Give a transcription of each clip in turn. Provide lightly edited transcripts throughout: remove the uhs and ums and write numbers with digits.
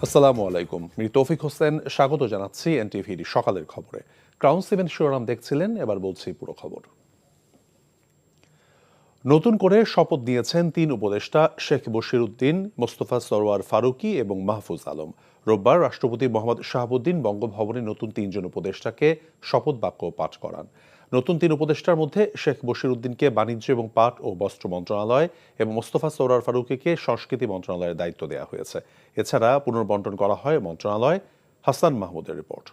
আসসালামু আলাইকুম। তৌফিক হোসেন স্বাগত জানাচ্ছি এনটিভির সকালের খবরে। ক্রাউন 7 শিরোনাম দেখছিলেন, এবার বলছি পুরো খবর। নতুন করে শপথ নিয়েছেন 3 উপদেষ্টা শেখ বশিরউদ্দিন, মোস্তফা সরোয়ার ফারুকী এবং মাহফুজ আলম। রোববার রাষ্ট্রপতি মোহাম্মদ শাহাবুদ্দিন বঙ্গভবনে নতুন 3 জন উপদেষ্টাকে শপথ বাক্য পাঠ করান। নতুন 3 উপদেষ্টার মধ্যে শেখ বশিরউদ্দিনকে বাণিজ্য এবং পাট ও বস্ত্র মন্ত্রণালয় এবং মোস্তফা সরোয়ার ফারুকীকে সংস্কৃতি মন্ত্রণালয়ের দায়িত্ব দেওয়া হয়েছে। এছাড়া পুনর্বন্টন করা হয় মন্ত্রণালয়। হাসান মাহমুদের রিপোর্ট।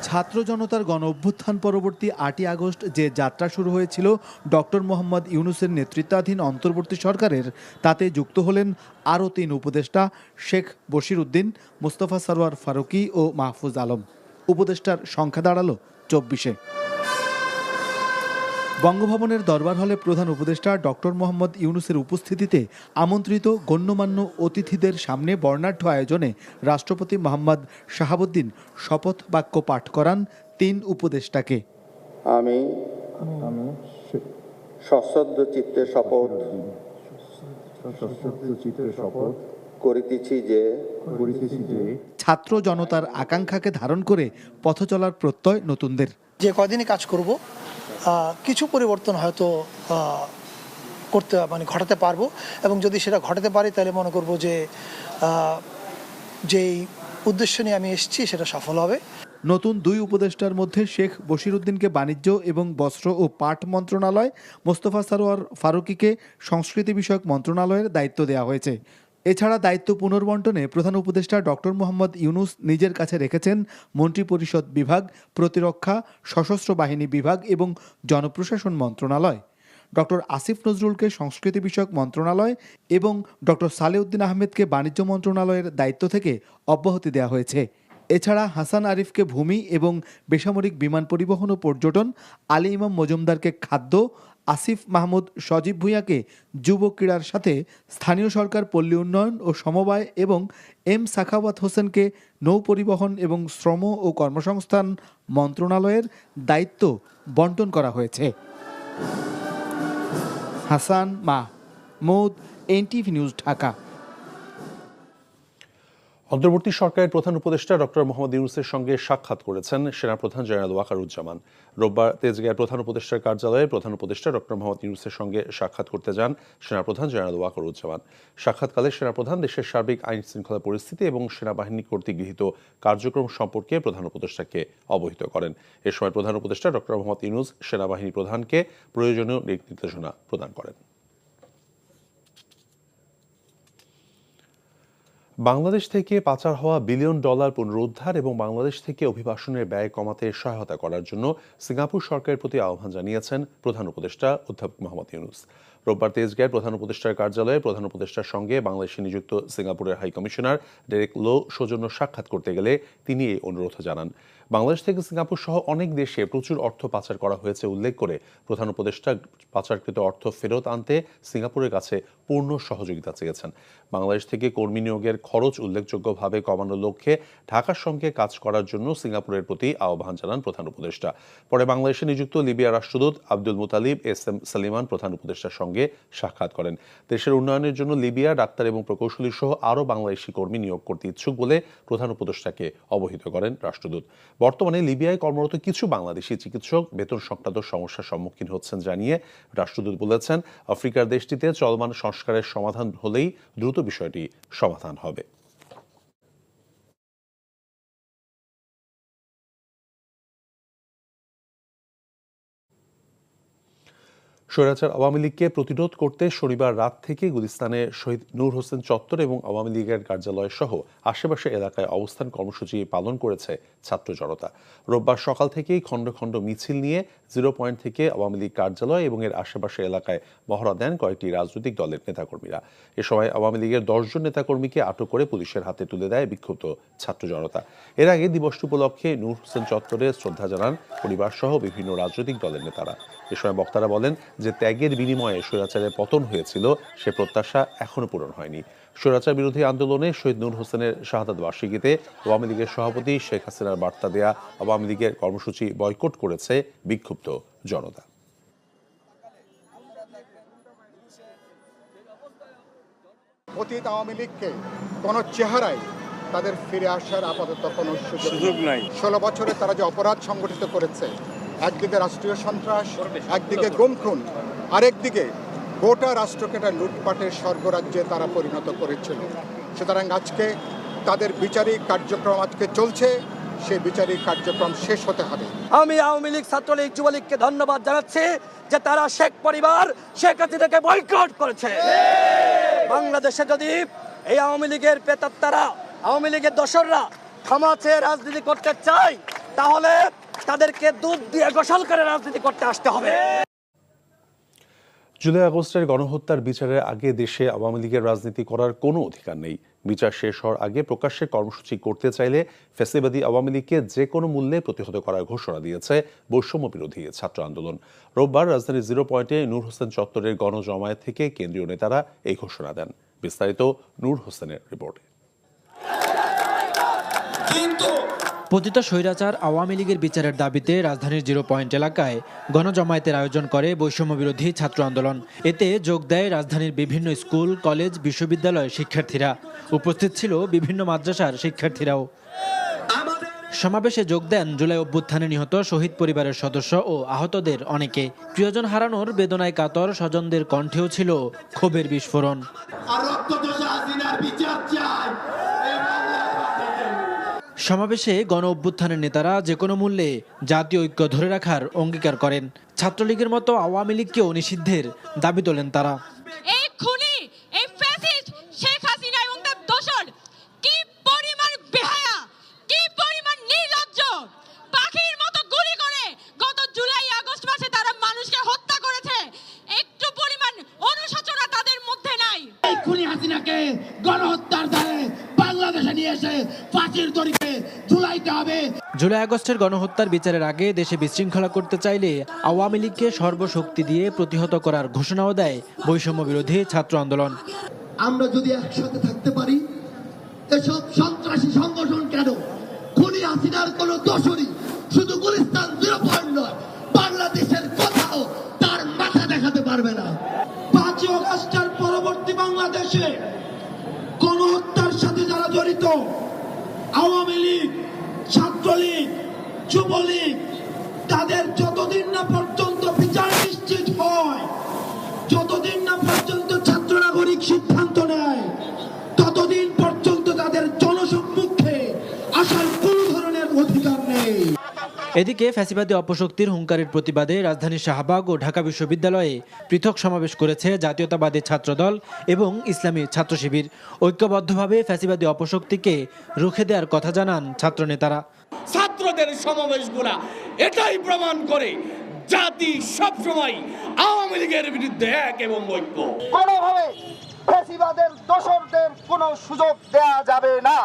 ছাত্র জনতার গণ অভ্যুত্থান পরবর্তী 8ই আগস্ট যে যাত্রা শুরু হয়েছিল ডক্টর মোহাম্মদ ইউনূসের নেতৃত্বাধীন অন্তর্বর্তী সরকারের, তাতে যুক্ত হলেন আরও 3 উপদেষ্টা শেখ বশিরউদ্দিন, মোস্তফা সরোয়ার ফারুকী ও মাহফুজ আলম। উপদেষ্টার সংখ্যা দাঁড়ালো 24-এ। বঙ্গভবনের দরবার হলে প্রধান উপদেষ্টা ডক্টর মোহাম্মদ ইউনূসের উপস্থিতিতে আমন্ত্রিত গণ্যমান্য অতিথিদের সামনে বর্ণাঢ্য আয়োজনে রাষ্ট্রপতি মোহাম্মদ শাহাবুদ্দিন শপথ বাক্য পাঠ করান 3 উপদেষ্টাকে। আমি সশ্রদ্ধ চিত্তে শপথ করিতেছি যে ছাত্র জনতার আকাঙ্ক্ষাকে ধারণ করে পথ চলার প্রত্যয় নতুনদের। যে কয়দিনই কাজ করব, কিছু পরিবর্তন হয়তো ঘটাতে পারবো, এবং যদি সেটা ঘটাতে পারি তাহলে মনে করব যে যেই উদ্দেশ্য নিয়ে আমি এসেছি সেটা সফল হবে। নতুন 2 উপদেষ্টার মধ্যে শেখ বশিরউদ্দিনকে বাণিজ্য এবং বস্ত্র ও পাট মন্ত্রণালয়, মোস্তফা সরোয়ার ফারুকীকে সংস্কৃতি বিষয়ক মন্ত্রণালয়ের দায়িত্ব দেওয়া হয়েছে। এছাড়া দায়িত্ব পুনর্বন্টনে প্রধান উপদেষ্টা ডক্টর মোহাম্মদ ইউনূস নিজের কাছে রেখেছেন মন্ত্রিপরিষদ বিভাগ, প্রতিরক্ষা, সশস্ত্র বাহিনী বিভাগ এবং জনপ্রশাসন মন্ত্রণালয়। ডক্টর আসিফ নজরুলকে সংস্কৃতি বিষয়ক মন্ত্রণালয় এবং ডক্টর সালেউদ্দিন আহমেদকে বাণিজ্য মন্ত্রণালয়ের দায়িত্ব থেকে অব্যাহতি দেওয়া হয়েছে। এছাড়া হাসান আরিফকে ভূমি এবং বেসামরিক বিমান পরিবহন ও পর্যটন, আলী ইমাম মজুমদারকে খাদ্য, আসিফ মাহমুদ সজীব ভূঁইয়াকে যুব ক্রীড়ার সাথে স্থানীয় সরকার, পল্লী উন্নয়ন ও সমবায় এবং এম সাখাওয়াত হোসেনকে নৌ পরিবহন এবং শ্রম ও কর্মসংস্থান মন্ত্রণালয়ের দায়িত্ব বন্টন করা হয়েছে। Hasan Mahmud, NTV news, Dhaka. অন্তর্বর্তী সরকারের প্রধান উপদেষ্টা ডক্টর মোহাম্মদ ইউনূসের সঙ্গে সাক্ষাৎ করেছেন সেনাপ্রধান জেনারেল ওয়াকারুজ্জামান। রোববার তেজগাঁয়ের প্রধান উপদেষ্টার কার্যালয়ে প্রধান উপদেষ্টা ডক্টর মোহাম্মদ ইউনূসের সঙ্গে সাক্ষাৎ করতে যান সেনাপ্রধান জেনারেল ওয়াকারুজ্জামান। সাক্ষাৎকালে সেনাপ্রধান দেশের সার্বিক আইন শৃঙ্খলা পরিস্থিতি এবং সেনাবাহিনী কর্তৃক গৃহীত কার্যক্রম সম্পর্কে প্রধান উপদেষ্টাকে অবহিত করেন। এ সময় প্রধান উপদেষ্টা ডক্টর মোহাম্মদ ইউনূস সেনাবাহিনী প্রধানকে প্রয়োজনীয় দিক নির্দেশনা প্রদান করেন। বাংলাদেশ থেকে পাচার হওয়া বিলিয়ন ডলার পুনরুদ্ধার এবং বাংলাদেশ থেকে অভিবাসনের ব্যয় কমাতে সহায়তা করার জন্য সিঙ্গাপুর সরকারের প্রতি আহ্বান জানিয়েছেন প্রধান উপদেষ্টা অধ্যাপক মোহাম্মদ ইউনূস। রোববার তেজগাঁয়ের প্রধান উপদেষ্টার কার্যালয়ে প্রধান উপদেষ্টার সঙ্গে বাংলাদেশে নিযুক্ত সিঙ্গাপুরের হাই কমিশনার ডেরেক লো সৌজন্য সাক্ষাৎ করতে গেলে তিনি এই অনুরোধ জানান। বাংলাদেশ থেকে সিঙ্গাপুর সহ অনেক দেশে প্রচুর অর্থ পাচার করা হয়েছে উল্লেখ করে প্রধান উপদেষ্টা পাচারকৃত অর্থ ফেরত আনতে সিঙ্গাপুরের কাছে পূর্ণ সহযোগিতা চেয়েছেন। বাংলাদেশ থেকে কর্মী নিয়োগের খরচ উল্লেখযোগ্যভাবে কমানোর লক্ষ্যে ঢাকার সঙ্গে কাজ করার জন্য সিঙ্গাপুরের প্রতি আহ্বান জানান প্রধান উপদেষ্টা। পরে বাংলাদেশে নিযুক্ত লিবিয়া রাষ্ট্রদূত আব্দুল মুতালিব এস এম সালিমান প্রধান উপদেষ্টার সঙ্গে সাক্ষাৎ করেন। দেশের উন্নয়নের জন্য লিবিয়া ডাক্তার এবং প্রকৌশলী সহ আরও বাংলাদেশি কর্মী নিয়োগ করতে ইচ্ছুক বলে প্রধান উপদেষ্টাকে অবহিত করেন রাষ্ট্রদূত। বর্তমানে লিবিয়ায় কর্মরত কিছু বাংলাদেশি চিকিৎসক বেতন সংক্রান্ত সমস্যার সম্মুখীন হচ্ছেন জানিয়ে রাষ্ট্রদূত বলেছেন, আফ্রিকার দেশটিতে চলমান সংস্কারের সমাধান হলেই দ্রুত বিষয়টি সমাধান হবে। স্বৈরাচার আওয়ামী লীগকে প্রতিরোধ করতে শনিবার রাত থেকে গুলিস্তানে শহীদ নূর হোসেন চত্বর এবং আওয়ামী লীগের কার্যালয় সহ আশেপাশের এলাকায় অবস্থান কর্মসূচি পালন করেছে ছাত্র জনতা। রোববার সকাল থেকেই খণ্ড খণ্ড মিছিল নিয়ে 0 পয়েন্ট থেকে আওয়ামী লীগ কার্যালয় এবং এর আশেপাশের এলাকায় মহড়া দেন কয়েকটি রাজনৈতিক দলের নেতাকর্মীরা। এ সময় আওয়ামী লীগের 10 জন নেতাকর্মীকে আটক করে পুলিশের হাতে তুলে দেয় বিক্ষুব্ধ ছাত্র জনতা। এর আগে দিবসটি উপলক্ষে নূর হোসেন চত্বরে শ্রদ্ধা জানান পরিবার সহ বিভিন্ন রাজনৈতিক দলের নেতারা। এ সময় বক্তারা বলেন যে ত্যাগের বিনিময়ে স্বৈরাচারের পতন হয়েছিল সে প্রত্যাশা এখনো পূরণ হয়নি। স্বৈরাচার বিরোধী আন্দোলনে শহীদ নূর হোসেনের শাহাদাত বার্ষিকীতে আওয়ামী লীগের সভাপতি শেখ হাসিনার বার্তা দেয়া আওয়ামী লীগের কর্মসূচি বয়কট করেছে বিক্ষুব্ধ জনতা। অতীত আওয়ামী লীগকে কোনো চেহারায় তাদের ফিরে আসার আপাতত কোনো সুযোগ নাই। 16 বছরে তারা যে অপরাধ সংগঠিত করেছে, একদিকে রাষ্ট্রীয় সন্ত্রাস, একদিকে গুম খুন, আরেকদিকে গোটা রাষ্ট্রকে একটা লুটপাটের স্বর্গরাজ্যে তারা পরিণত করেছিল। সুতরাং আজকে তাদের বিচারিক কার্যক্রম আজকে চলছে, সেই বিচারিক কার্যক্রম শেষ হতে হবে। আমি আওয়ামী লীগ, ছাত্রলীগ, যুবলীগকে ধন্যবাদ জানাচ্ছি যে তারা শেখ পরিবার, শেখ হাসিনাকে বয়কট করেছে। বাংলাদেশে যদি এই আওয়ামী লীগের প্রেতাত্মারা, আওয়ামী লীগের দোসররা থামাচে রাজনীতি করতে চায়, তাহলে তাদেরকে দুধ দিয়ে গোসল করে রাজনীতি করতে আসতে হবে। জুলাই আগস্টের গণহত্যার বিচারের আগে দেশে আওয়ামী লীগের রাজনীতি করার কোনো অধিকার নেই। বিচার শেষ হওয়ার আগে প্রকাশ্যে কর্মসূচি করতে চাইলে ফ্যাসিবাদী আওয়ামী লীগকে যে কোনো মূল্যে প্রতিহত করার ঘোষণা দিয়েছে বৈষম্য বিরোধী ছাত্র আন্দোলন। রোববার রাজধানীর 0 পয়েন্টে নূর হোসেন চত্বরের গণজমায়েত থেকে কেন্দ্রীয় নেতারা এই ঘোষণা দেন। বিস্তারিত নূর হোসেনের রিপোর্টে। পতিত স্বৈরাচার আওয়ামী লীগের বিচারের দাবিতে রাজধানীর 0 পয়েন্ট এলাকায় গণজমায়েতের আয়োজন করে বৈষম্য বিরোধী ছাত্র আন্দোলন। এতে যোগ দেয় রাজধানীর বিভিন্ন স্কুল, কলেজ, বিশ্ববিদ্যালয়ের শিক্ষার্থীরা। উপস্থিত ছিল বিভিন্ন মাদ্রাসার শিক্ষার্থীরাও। সমাবেশে যোগ দেন জুলাই অভ্যুত্থানে নিহত শহীদ পরিবারের সদস্য ও আহতদের অনেকে। প্রিয়জন হারানোর বেদনায় কাতর স্বজনদের কণ্ঠেও ছিল ক্ষোভের বিস্ফোরণ। সমাবেশে গণ অভ্যুত্থানের নেতারা যে কোনো মূল্যে জাতীয় ঐক্য ধরে রাখার অঙ্গীকার করেন। ছাত্রলীগের মতো আওয়ামী লীগকেও নিষিদ্ধের দাবি তোলেন তারা। এই খুনি, এই ফ্যাসিস্ট শেখ হাসিনা এবং তার দোসর কি পরিমাণ বেহায়া, কি পরিমাণ নির্লজ্জ, পাখির মতো গুলি করে গত জুলাই আগস্ট মাসে তারা মানুষকে হত্যা করেছে। একটু পরিমাণ অনুশোচনা তাদের মধ্যে নাই। এই খুনি হাসিনাকে গণহত্যার দায়ে বাংলাদেশে নিয়ে এসে ফাঁসির দড়িতে ঝুলাইতে হবে। জুলাই আগস্টের গণহত্যার বিচারের আগে দেশে বিশৃঙ্খলা করতে চাইলে আওয়ামী লীগকে সর্বশক্তি দিয়ে প্রতিহত করার ঘোষণাও দেয় বৈষম্য বিরোধী ছাত্র আন্দোলন। আমরা যদি একসাথে থাকতে পারি, এসব সন্ত্রাসী সংগঠন কেন, খুনি হাসিনার কোনো দোষরই শুধু গুলিস্তান 0 পয়েন্ট নয়, বাংলাদেশের কোথাও তার মাথা দেখাতে পারবে না। 5 আগস্টের পরবর্তী বাংলাদেশে গণহত্যার সাথে যারা জড়িত, আওয়ামী লীগ, ছাত্রলীগ, যুবলীগ, তাদের যতদিন না পর্যন্ত বিচার নিশ্চিত হয়, যতদিন না পর্যন্ত ছাত্র নাগরিক সিদ্ধান্ত নেয়, ততদিন পর্যন্ত তাদের জনসম্মুখে আসার কোনো ধরনের অধিকার নেই। এদিকে ফ্যাসিবাদী অপশক্তির হুঙ্কারের প্রতিবাদে রাজধানীর শাহবাগ ও ঢাকা বিশ্ববিদ্যালয়ে পৃথক সমাবেশ করেছে জাতীয়তাবাদী ছাত্রদল এবং ইসলামী ছাত্র শিবির। ঐক্যবদ্ধভাবে ফ্যাসিবাদী অপশক্তিকে রুখে দেওয়ার কথা জানান ছাত্র নেতারা। ছাত্রদের সমাবেশগুলা এটাই প্রমাণ করে জাতি সবসময় আওয়ামী লীগের বিরুদ্ধে এক এবং ঐক্য। কোনোভাবে ফ্যাসিবাদের দোসরদের কোনো সুযোগ দেয়া যাবে না।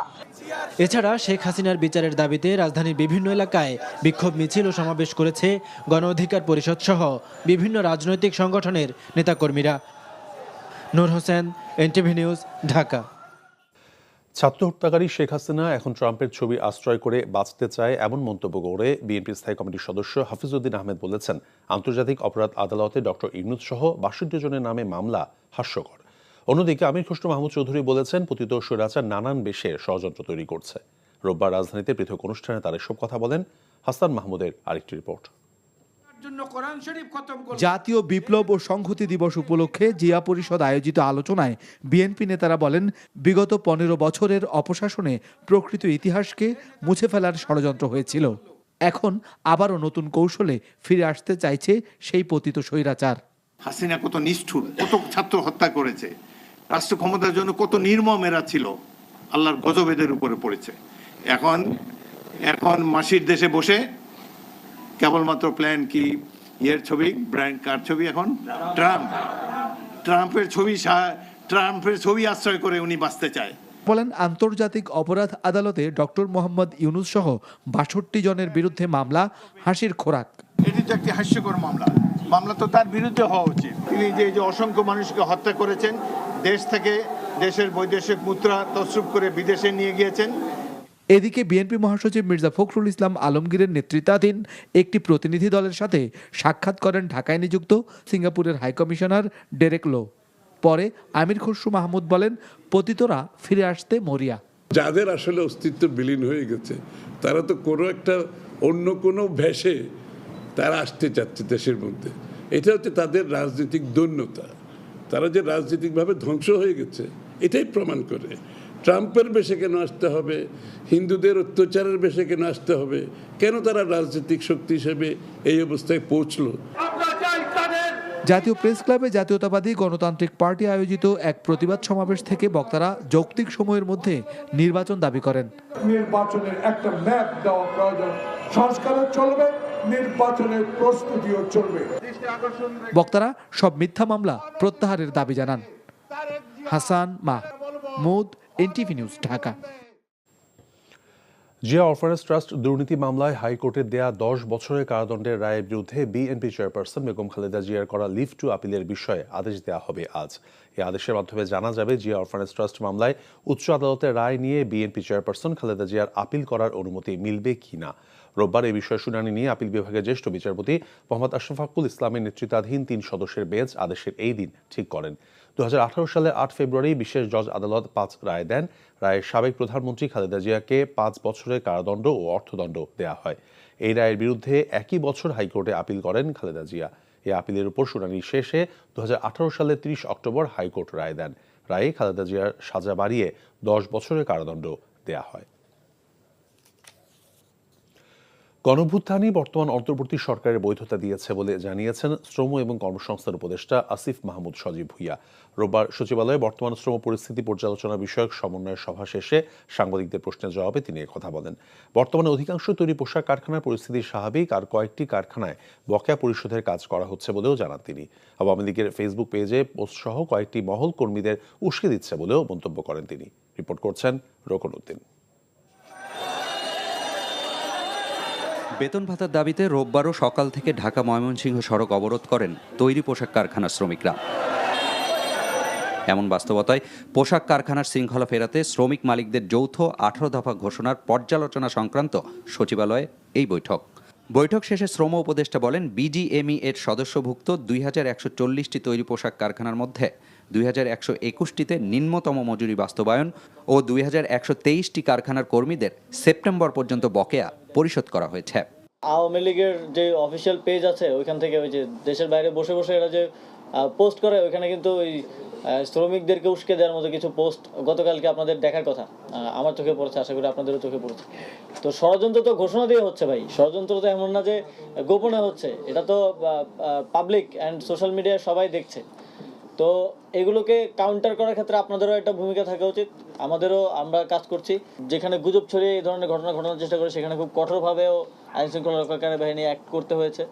এছাড়া শেখ হাসিনার বিচারের দাবিতে রাজধানীর বিভিন্ন এলাকায় বিক্ষোভ মিছিল ও সমাবেশ করেছে গণ অধিকার পরিষদ সহ বিভিন্ন রাজনৈতিক সংগঠনের নেতাকর্মীরা। নূর হোসেন, এনটিভি নিউজ, ঢাকা। ছাত্র হত্যাকারী শেখ হাসিনা এখন ট্রাম্পের ছবি আশ্রয় করে বাঁচতে চায় এমন মন্তব্য করে বিএনপি স্থায়ী কমিটির সদস্য হাফিজউদ্দিন আহমেদ বলেছেন, আন্তর্জাতিক অপরাধ আদালতে ডক্টর ইউনূস সহ ৬২ জনের নামে মামলা হাস্যকর। অন্যদিকে আমির খসরু মাহমুদ চৌধুরী বলেছেন, পতিত স্বৈরাচার নানান বেশে ষড়যন্ত্র তৈরি করছে। রোববার রাজধানীতে পৃথক অনুষ্ঠানে তারা এসব কথা বলেন। হাসান মাহমুদের আরেকটি রিপোর্ট। জাতীয় বিপ্লব ও সংহতি দিবস উপলক্ষে জিয়া পরিষদ আয়োজিত আলোচনায় বিএনপি নেতারা বলেন, বিগত 15 বছরের অপশাসনে প্রকৃত ইতিহাসকে মুছে ফেলার ষড়যন্ত্র হয়েছিল। এখন আবারও নতুন কৌশলে ফিরে আসতে চাইছে সেই পতিত স্বৈরাচার। হাসিনা কত নিষ্ঠুর, কত ছাত্র হত্যা করেছে, রাষ্ট্র ক্ষমতার জন্য কত নির্মম এরা ছিল, আল্লাহর গজবেদের উপরে পড়েছে। এখন মাসির দেশে বসে কেবলমাত্র প্ল্যান কি ইয়ের ছবি, ব্র্যান্ড কার ছবি, এখন ট্রাম্পের ছবি আশ্রয় করে উনি বাঁচতে চায়। বলেন, আন্তর্জাতিক অপরাধ আদালতে ডক্টর মোহাম্মদ ইউনূস সহ ৬২ জনের বিরুদ্ধে মামলা হাসির খোরাক। এটি তো একটি হাস্যকর মামলা তো তার বিরুদ্ধে হওয়া উচিত। তিনি যে অসংখ্য মানুষকে হত্যা করেছেন, দেশ থেকে দেশের বৈদেশিক মুদ্রা তসরুপ করে বিদেশে নিয়ে গিয়েছেন। এদিকে বিএনপি মহাসচিব মির্জা ফখরুল ইসলাম আলমগীরের নেতৃত্বাধীন একটি প্রতিনিধি দলের সাথে সাক্ষাৎ করেন ঢাকায় নিযুক্ত সিঙ্গাপুরের হাইকমিশনার ডেরেক লো। পরে আমির খসরু মাহমুদ বলেন, পতিতরা ফিরে আসতে মরিয়া। যাদের আসলে অস্তিত্ব বিলীন হয়ে গেছে তারা তো কোনো একটা অন্য কোনো ভেসে তারা আসতে চাচ্ছে দেশের মধ্যে। এটা হচ্ছে তাদের রাজনৈতিক দৈন্যতা। তারা যে রাজনৈতিকভাবে ধ্বংস হয়ে গেছে এটাই প্রমাণ করে। ট্রাম্পের বেশে কেন আসতে হবে, হিন্দুদের অত্যাচারের বেশে কেন আসতে হবে, কেন তারা রাজনৈতিক শক্তি হিসেবে এই অবস্থায় পৌঁছলো। জাতীয় প্রেস ক্লাবে জাতীয়তাবাদী গণতান্ত্রিক পার্টি আয়োজিত এক প্রতিবাদ সমাবেশ থেকে বক্তারা যৌক্তিক সময়ের মধ্যে নির্বাচন দাবি করেন। নির্বাচনের একটা ম্যাপ দেওয়া প্রয়োজন, সংস্কারও চলবে, নির্বাচনের প্রস্তুতিও চলবে। বক্তারা সব মিথ্যা মামলা প্রত্যাহারের দাবি জানান। Hasan Mahmud, NTV news, Dhaka. Zia orphanage trust দুর্নীতি মামলায় হাইকোর্টের দেয়া 10 বছরের কারাদণ্ডের রায়ের বিরুদ্ধে বিএনপি চেয়ারপারসন বেগম খালেদা জিয়ার করা লিভ টু আপিলের বিষয়ে আদেশ দেওয়া হবে আজ। এই আদেশের মাধ্যমে জানা যাবে জিয়া অরফানেজ ট্রাস্ট মামলায় উচ্চ আদালতের রায় নিয়ে বিএনপি চেয়ারপারসন খালেদা জিয়ার আপিল করার অনুমতি মিলবে কিনা। রোববার এই বিষয়ে শুনানি নিয়ে আপিল বিভাগের জ্যেষ্ঠ বিচারপতি মোহাম্মদ আশরাফুল ইসলামের নেতৃত্বাধীন 3 সদস্যের বেঞ্চ আদেশের এই দিন ঠিক করেন। 2018 সালের 8 ফেব্রুয়ারি বিশেষ জজ আদালত 5 রায় দেন। রায়ে সাবেক প্রধানমন্ত্রী খালেদা জিয়াকে 5 বছরের কারাদণ্ড ও অর্থদণ্ড দেয়া হয়। এই রায়ের বিরুদ্ধে একই বছর হাইকোর্টে আপিল করেন খালেদা জিয়া। এই আপিলের উপর শুনানি শেষে 2018 সালের 30 অক্টোবর হাইকোর্ট রায় দেন। রায়ে খালেদা জিয়ার সাজা বাড়িয়ে 10 বছরের কারাদণ্ড দেয়া হয়। গণঅভ্যুত্থানই বর্তমান অন্তর্বর্তী সরকারের বৈধতা দিয়েছে বলে জানিয়েছেন শ্রম এবং কর্মসংস্থান উপদেষ্টা আসিফ মাহমুদ সজীব ভুইয়া। রোববার সচিবালয়ে বর্তমান শ্রম পরিস্থিতি পর্যালোচনা বিষয়ক সমন্বয় সভা শেষে সাংবাদিকদের প্রশ্নের জবাবে তিনি কথা বলেন। বর্তমানে অধিকাংশ তৈরি পোশাক কারখানার পরিস্থিতি স্বাভাবিক, আর কয়েকটি কারখানায় বকেয়া পরিশোধের কাজ করা হচ্ছে বলেও জানান তিনি। আওয়ামী লীগের ফেসবুক পেজে পোস্ট সহ কয়েকটি মহল কর্মীদের উস্কে দিচ্ছে বলেও মন্তব্য করেন তিনি। রিপোর্ট করছেন রোকন উদ্দিন। বেতন ভাতার দাবিতে রোববারও সকাল থেকে ঢাকা ময়মনসিংহ সড়ক অবরোধ করেন তৈরি পোশাক কারখানার শ্রমিকরা। এমন বাস্তবতায় পোশাক কারখানার শৃঙ্খলা ফেরাতে শ্রমিক মালিকদের যৌথ 18 দফা ঘোষণার পর্যালোচনা সংক্রান্ত সচিবালয়ে এই বৈঠক শেষে শ্রম উপদেষ্টা বলেন, বিজিএমই এর সদস্যভুক্ত 2140টি তৈরি পোশাক কারখানার মধ্যে 2121টিতে নিম্নতম মজুরি বাস্তবায়ন ও 2123টি কারখানার কর্মীদের সেপ্টেম্বর পর্যন্ত বকেয়া পরিশোধ করা হয়েছে। আওয়ামী লীগের যে অফিসিয়াল পেজ আছে ওইখান থেকে ওই যে দেশের বাইরে বসে বসে এরা যে পোস্ট করে, ওইখানে কিন্তু ওই শ্রমিকদেরকে উস্কে দেওয়ার মতো কিছু পোস্ট গতকালকে আপনাদের দেখার কথা, আমার চোখে পড়েছে, আশা করি আপনাদেরও চোখে পড়েছে। তো ষড়যন্ত্র তো ঘোষণা দিয়ে হচ্ছে ভাই, ষড়যন্ত্র তো এমন না যে গোপনে হচ্ছে, এটা তো পাবলিক অ্যান্ড সোশ্যাল মিডিয়ায় সবাই দেখছে। তো এগুলোকে কাউন্টার করার ক্ষেত্রে আপনাদেরও একটা ভূমিকা থাকা উচিত, আমাদেরও। আমরা কাজ করছি, যেখানে গুজব ছড়িয়ে এই ধরনের ঘটনা ঘটানোর চেষ্টা করে সেখানে খুব কঠোরভাবেও আইন শৃঙ্খলা রক্ষাকারী বাহিনী অ্যাক্ট করতে হয়েছে।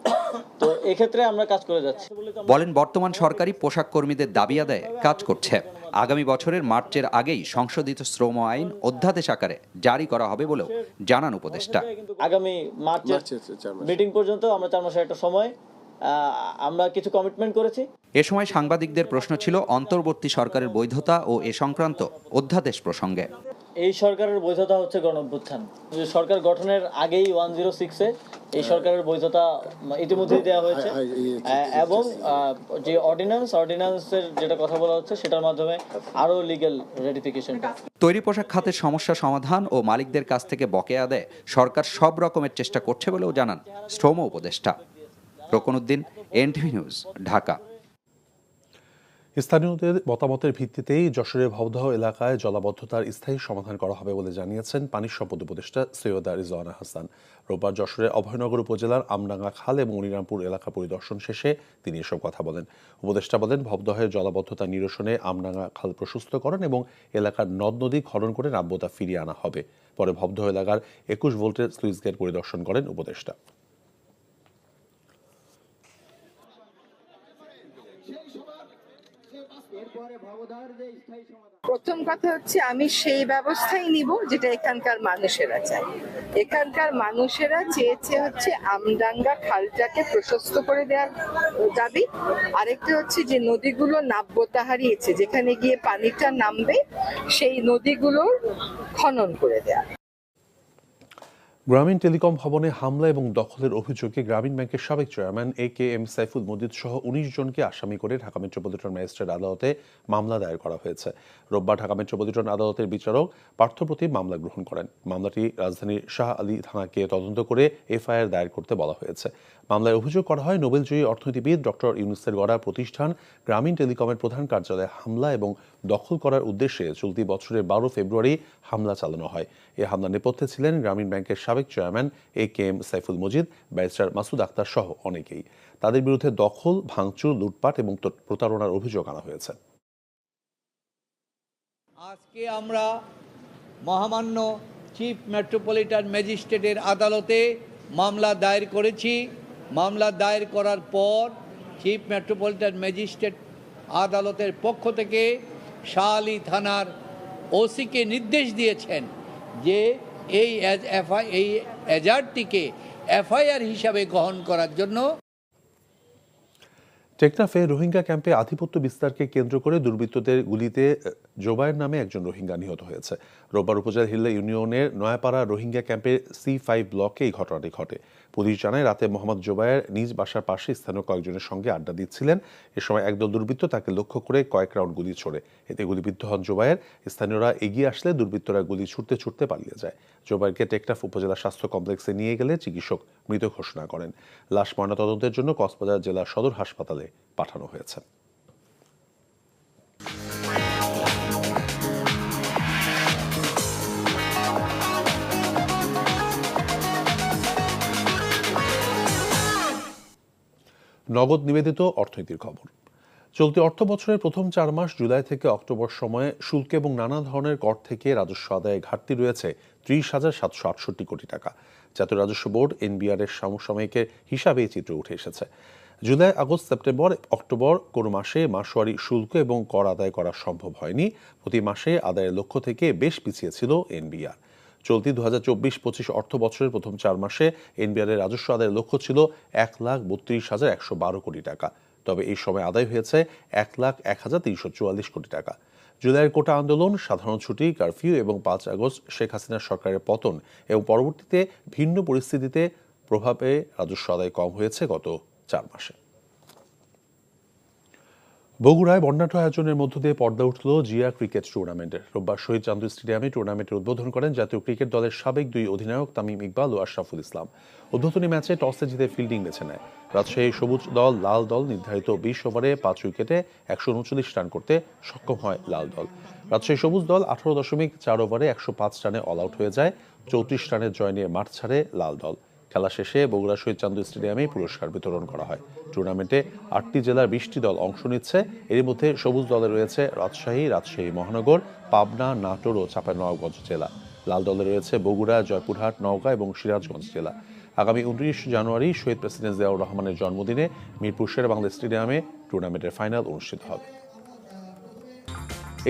তো এক্ষেত্রে আমরা কাজ করে যাচ্ছি। বলেন, বর্তমান সরকারি পোশাক কর্মীদের দাবি আদায়ে কাজ করছে। আগামী বছরের মার্চের আগেই সংশোধিত শ্রম আইন অধ্যাদেশ আকারে জারি করা হবে বলেও জানান উপদেষ্টা। আগামী মার্চের মিটিং পর্যন্ত আমরা 4 মাসের একটা সময় আমরা কিছু কমিটমেন্ট করেছি। এ সময় সাংবাদিকদের প্রশ্ন ছিল অন্তর্বর্তী সরকারের বৈধতা ও এ সংক্রান্ত অধ্যাদেশ প্রসঙ্গে। এই সরকারের বৈধতা হচ্ছে গণঅভ্যুত্থান। সরকার গঠনের আগেই 106-এ এই সরকারের বৈধতা ইতিমধ্যেই দেওয়া হয়েছে, এবং যে অর্ডিন্যান্সের যেটা কথা বলা হচ্ছে সেটার মাধ্যমে আরো লিগ্যাল রেটিফিকেশনটা। তৈরি পোশাক খাতের সমস্যা সমাধান ও মালিকদের কাছ থেকে বকেয়া আদায়ে সরকার সব রকমের চেষ্টা করছে বলেও জানান শ্রম উপদেষ্টা। রোকন উদ্দিন, এনটিভি নিউজ, ঢাকা। স্থানীয়দের মতামতের ভিত্তিতেই যশোরের ভবদহ এলাকায় জলাবদ্ধতার স্থায়ী সমাধান করা হবে বলে জানিয়েছেন পানি সম্পদ উপদেষ্টা সৈয়দা রিজওয়ানা হাসান। রোববার যশোরের অভয়নগর উপজেলার আমডাঙ্গা খাল এবং মনিরামপুর এলাকা পরিদর্শন শেষে তিনি এসব কথা বলেন। উপদেষ্টা বলেন, ভবদহের জলাবদ্ধতা নিরসনে আমডাঙ্গা খাল প্রশস্তকরণ এবং এলাকার নদ নদী খনন করে নাব্যতা ফিরিয়ে আনা হবে। পরে ভবদহ এলাকার 21 ভোল্টের স্লুইস গেট পরিদর্শন করেন উপদেষ্টা। প্রথম কথা হচ্ছে, আমি সেই ব্যবস্থাই নিব যেটা এখানকার মানুষেরা চায়। এখানকার মানুষেরা চেয়েছে হচ্ছে আমডাঙ্গা খালটাকে প্রশস্ত করে দেওয়ার দাবি। আরেকটা হচ্ছে যে নদীগুলো নাব্যতা হারিয়েছে, যেখানে গিয়ে পানিটা নামবে সেই নদীগুলোর খনন করে দেওয়া। গ্রামীণ টেলিকম ভবনে হামলা এবং দখলের অভিযোগে গ্রামীণ ব্যাংকের সাবেক চেয়ারম্যান AKM সাইফুল মজিদ সহ ১৯ জনকে আসামি করে ঢাকা মেট্রোপলিটন ম্যাজিস্ট্রেট আদালতে মামলা দায়ের করা হয়েছে। রোববার ঢাকা মেট্রোপলিটন আদালতের বিচারক পার্থপ্রতিম মামলা গ্রহণ করেন। মামলাটি রাজধানীর শাহ আলী থানাকে তদন্ত করে FIR দায়ের করতে বলা হয়েছে। মামলায় অভিযোগ করা হয়, নোবেলজয়ী অর্থনীতিবিদ ডক্টর ইউনূসের গড়া প্রতিষ্ঠান গ্রামীণ টেলিকমের প্রধান কার্যালয়ে হামলা এবং দখল করার উদ্দেশ্যে চলতি বছরের 12 ফেব্রুয়ারি হামলা চালানো হয়। এই হামলার নেপথ্যে ছিলেন গ্রামীণ ব্যাংকের সাবেক chairman AKM Saiful Majid, barrister Masud Akhtar সহ অনেকেই। তাদের বিরুদ্ধে দখল, ভাঙচুর, লুটপাট এবং প্রতারণার অভিযোগ আনা হয়েছে। আজকে আমরা মহামান্য চিফ মেট্রোপলিটন ম্যাজিস্ট্রেটের আদালতে মামলা দায়ের করেছি। মামলা দায়ের করার পর চিফ মেট্রোপলিটন ম্যাজিস্ট্রেট আদালতের পক্ষ থেকে শাহ আলী থানার ওসিকে নির্দেশ দিয়েছেন যে এই এজাহারটিকে FIR হিসাবে গ্রহণ করার জন্য। টেকনাফে রোহিঙ্গা ক্যাম্পে আধিপত্য বিস্তারকে কেন্দ্র করে দুর্বৃত্তদের গুলিতে জোবায়ের নামে একজন রোহিঙ্গা নিহত হয়েছে। রোববার উপজেলা হিল্লা ইউনিয়নের নয়াপাড়া রোহিঙ্গা ক্যাম্পের C5 ব্লকে এই ঘটনাটি ঘটে। পুলিশ জানায়, রাতে মোহাম্মদ জোবায়ের নিজ বাসার পাশে স্থানীয় কয়েকজনের সঙ্গে আড্ডা দিচ্ছিলেন। এ সময় একদল দুর্বৃত্ত তাকে লক্ষ্য করে কয়েক রাউন্ড গুলি ছোড়ে। এতে গুলিবিদ্ধ হন জোবায়ের। স্থানীয়রা এগিয়ে আসলে দুর্বৃত্তরা গুলি ছুটতে ছুটতে পালিয়ে যায়। জোবায়েরকে টেকনাফ উপজেলা স্বাস্থ্য কমপ্লেক্সে নিয়ে গেলে চিকিৎসক মৃত ঘোষণা করেন। লাশ ময়নাতদন্তের জন্য কক্সবাজার জেলা সদর হাসপাতালে পাঠানো হয়েছে। নগদ নিবেদিত অর্থনীতির খবর। চলতি অর্থ বছরের প্রথম 4 মাস জুলাই থেকে অক্টোবর সময়ে শুল্ক এবং নানা ধরনের কর থেকে রাজস্ব আদায়ে ঘাটতি রয়েছে 30,768 কোটি টাকা। জাতীয় রাজস্ব বোর্ড NBR এর সমসাময়িকের হিসাবে এই চিত্র উঠে এসেছে। জুলাই, আগস্ট, সেপ্টেম্বর, অক্টোবর কোনো মাসে মাসওয়ারি শুল্ক এবং কর আদায় করা সম্ভব হয়নি। প্রতি মাসে আদায়ের লক্ষ্য থেকে বেশ পিছিয়ে ছিল NBR। চলতি 2024-25 অর্থ বছরের প্রথম 4 মাসে NBR এর রাজস্ব আদায়ের লক্ষ্য ছিল 1,32,112 কোটি টাকা। তবে এই সময় আদায় হয়েছে 1,01,344 কোটি টাকা। জুলাইয়ের কোটা আন্দোলন, সাধারণ ছুটি, কারফিউ এবং 5 আগস্ট শেখ হাসিনার সরকারের পতন এবং পরবর্তীতে ভিন্ন পরিস্থিতিতে প্রভাবে রাজস্ব আদায় কম হয়েছে গত 4 মাসে। বগুড়ায় বর্ণাঢ্য আয়োজনের মধ্য দিয়ে পর্দা উঠল জিয়া ক্রিকেট টুর্নামেন্টের। রোববার শহীদ চান্দু স্টেডিয়ামে টুর্নামেন্টের উদ্বোধন করেন জাতীয় ক্রিকেট দলের সাবেক 2 অধিনায়ক তামিম ইকবাল ও আশরাফুল ইসলাম। উদ্বোধনী ম্যাচে টসে জিতে ফিল্ডিং বেছে নেয় রাজশাহী সবুজ দল। লাল দল নির্ধারিত 20 ওভারে 5 উইকেটে 139 রান করতে সক্ষম হয় লাল দল। রাজশাহী সবুজ দল 18.4 ওভারে 105 রানে অল আউট হয়ে যায়। 34 রানের জয় নিয়ে মাঠ ছাড়ে লাল দল। খেলা শেষে বগুড়া শহীদ চান্দু স্টেডিয়ামে পুরস্কার বিতরণ করা হয়। টুর্নামেন্টে 8টি জেলার 20টি দল অংশ নিচ্ছে। এর মধ্যে সবুজ দলে রয়েছে রাজশাহী মহানগর, পাবনা, নাটোর ও চাঁপাইনবাবগঞ্জ জেলা। লাল দলে রয়েছে বগুড়া, জয়পুরহাট, নওগাঁ এবং সিরাজগঞ্জ জেলা। আগামী 29 জানুয়ারি শহীদ প্রেসিডেন্ট জিয়াউর রহমানের জন্মদিনে মিরপুর শেরেবাংলা স্টেডিয়ামে টুর্নামেন্টের ফাইনাল অনুষ্ঠিত হবে।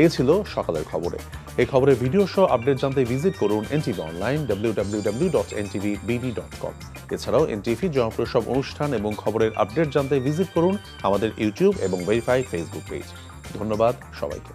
এই ছিল সকালের খবরে। এই খবরের ভিডিও সহ আপডেট জানতে ভিজিট করুন NTV অনলাইন www.ntvbd.com। এছাড়াও NTV জনপ্রিয় সব অনুষ্ঠান এবং খবরের আপডেট জানতে ভিজিট করুন আমাদের ইউটিউব এবং ভেরিফাইড ফেসবুক পেজ। ধন্যবাদ সবাইকে।